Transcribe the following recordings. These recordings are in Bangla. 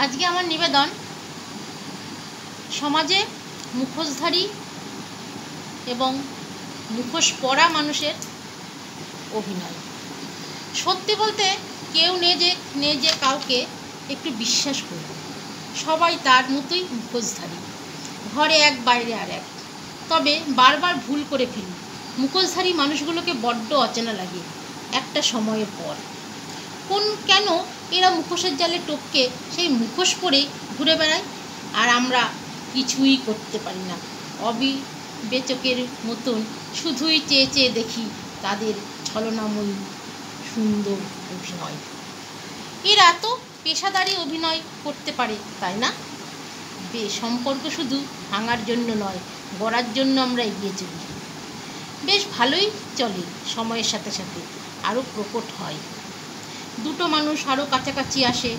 আজকে আমার নিবেদন সমাজে মুখোশধারী এবং মুখোশ পরা মানুষের অভিনয়। সত্যি বলতে কেউ নেই যে কাউকে একটু বিশ্বাস করবে। সবাই তার মতোই মুখোশধারী, ঘরে এক বাইরে আর এক। তবে বারবার ভুল করে ফেলি। মুখোশধারী মানুষগুলোকে বড্ড অচেনা লাগে একটা সময়ের পর। কেন এরা মুখোশের জালে টপকে সেই মুখোশ পরে ঘুরে বেড়ায়, আর আমরা কিছুই করতে পারি না। অবিবেচকের মতন শুধুই চেয়ে চেয়ে দেখি তাদের ছলনাময়ী সুন্দর অভিনয়। এরা তো পেশাদারি অভিনয় করতে পারে, তাই না? সম্পর্ক শুধু ভাঙার জন্য নয়, গড়ার জন্য আমরা এগিয়ে চলি। বেশ ভালোই চলে, সময়ের সাথে সাথে আরও প্রকট হয়। দুটো মানুষ আরও কাছাকাছি আসে,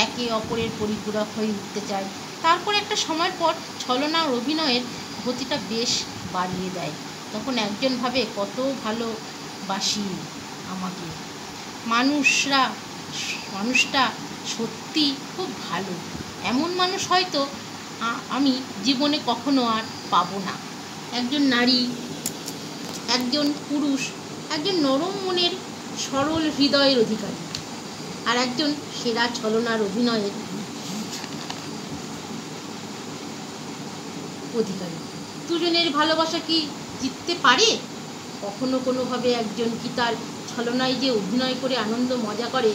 একে অপরের পরিপূরক হয়ে উঠতে চায়। তারপর একটা সময়ের পর ছলনা আর অভিনয়ের গতিটা বেশ বাড়িয়ে দেয়। তখন একজন ভাবে কত ভালোবাসি আমাকে, মানুষটা সত্যি খুব ভালো। এমন মানুষ হয়তো আমি জীবনে কখনো আর পাবো না। একজন নারী, একজন পুরুষ, একজন নরম মনের সরল হৃদয়ের অধিকারী, আর একজন সেরা ছলনার অভিনয়ের অধিকারী। দুজনের ভালোবাসা কি জিততে পারে? কখনো কোনোভাবে একজন কি তার ছলনায় যে অভিনয় করে আনন্দ মজা করে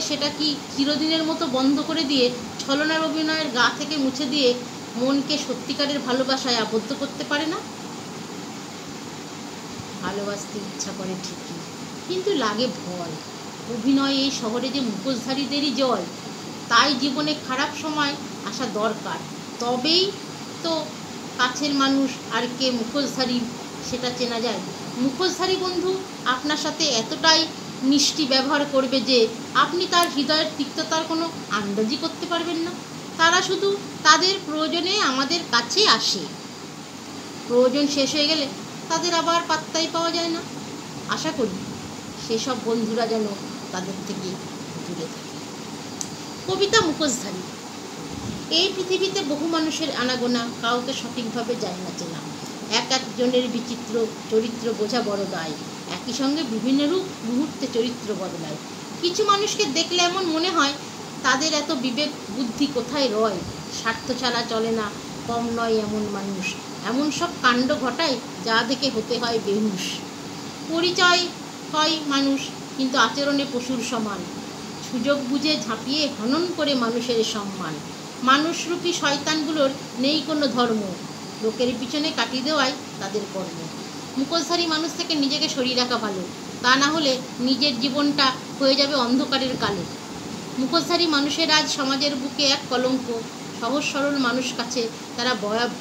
সেটা কি চিরদিনের মতো বন্ধ করে দিয়ে ছলনার অভিনয়ের গা থেকে মুছে দিয়ে মনকে সত্যিকারের ভালোবাসায় আবদ্ধ করতে পারে না? ভালোবাসতে ইচ্ছা করে ঠিকই, কিন্তু লাগে ভয়। অভিনয় এই শহরে যে মুখোশধারীদেরই জয়। তাই জীবনে খারাপ সময় আসা দরকার, তবেই তো কাছের মানুষ আর কে মুখোশধারী সেটা চেনা যায়। মুখোশধারী বন্ধু আপনার সাথে এতটাই মিষ্টি ব্যবহার করবে যে আপনি তার হৃদয়ের তিক্ততার কোনো আন্দাজই করতে পারবেন না। তারা শুধু তাদের প্রয়োজনে আমাদের কাছে আসে, প্রয়োজন শেষ হয়ে গেলে তাদের আবার পাত্তাই পাওয়া যায় না। আশা করি সেসব বন্ধুরা যেন তাদের থেকে দূরে থাকে। কবিতা মুখোশধারী। এই পৃথিবীতে বহু মানুষের আনাগোনা, কাউকে সঠিকভাবে যায় না চেনা। একজনের বিচিত্র চরিত্র বোঝা বড় দায়। একই সঙ্গে বিভিন্ন রূপ মুহূর্তে চরিত্র বদলায়। কিছু মানুষকে দেখলে এমন মনে হয় তাদের এত বিবেক বুদ্ধি কোথায় রয়। স্বার্থ ছাড়া চলে না, কম নয় এমন মানুষ। এমন সব কাণ্ড ঘটায় যা দেখে হতে হয় বেহুশ। পরিচয় হয় মানুষ, কিন্তু আচরণে পশুর সমান। সুযোগ বুঝে ঝাঁপিয়ে হনন করে মানুষের সম্মান। মানুষরূপী শয়তানগুলোর নেই কোনো ধর্ম, লোকের পিছনে কাটিয়ে দেওয়াই তাদের কর্ম। মুখোশধারী মানুষ থেকে নিজেকে সরিয়ে রাখা ভালো, তা না হলে নিজের জীবনটা হয়ে যাবে অন্ধকারের কালো। মুখোশধারী মানুষের আজ সমাজের বুকে এক কলঙ্ক। সহজ সরল মানুষ কাছে তারা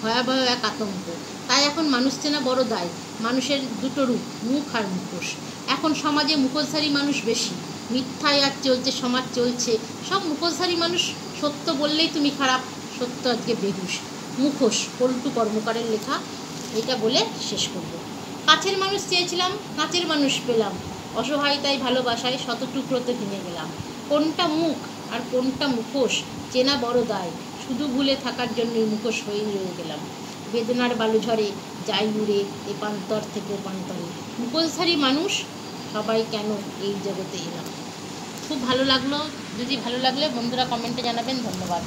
ভয়াবহ এক আতঙ্ক। তাই এখন মানুষ চেনা বড় দায়। মানুষের দুটো রূপ, মুখ আর মুখোশ। এখন সমাজে মুখোশধারী মানুষ বেশি। মিথ্যায় আর চলছে সমাজ, চলছে সব মুখোশধারী মানুষ। সত্য বললেই তুমি খারাপ, সত্য আজকে বেহুশ। মুখোশ, পল্টু কর্মকারের লেখা। এটা বলে শেষ করব। কাছের মানুষ চেয়েছিলাম, কাছের মানুষ পেলাম। অসহায় তাই ভালোবাসায় শত টুকরোতে ভেঙে গেলাম। কোনটা মুখ আর কোনটা মুখোশ চেনা বড় দায়। শুধু ভুলে থাকার জন্যই মুখোশ হয়ে রয়ে গেলাম। বেদনার বালু ঝরে যাই উড়ে এপান্তর থেকে ওপান্তরে। মুখোশধারী মানুষ সবাই কেন এই জগতে এলাম। খুব ভালো লাগলো। যদি ভালো লাগলে বন্ধুরা কমেন্টে জানাবেন। ধন্যবাদ।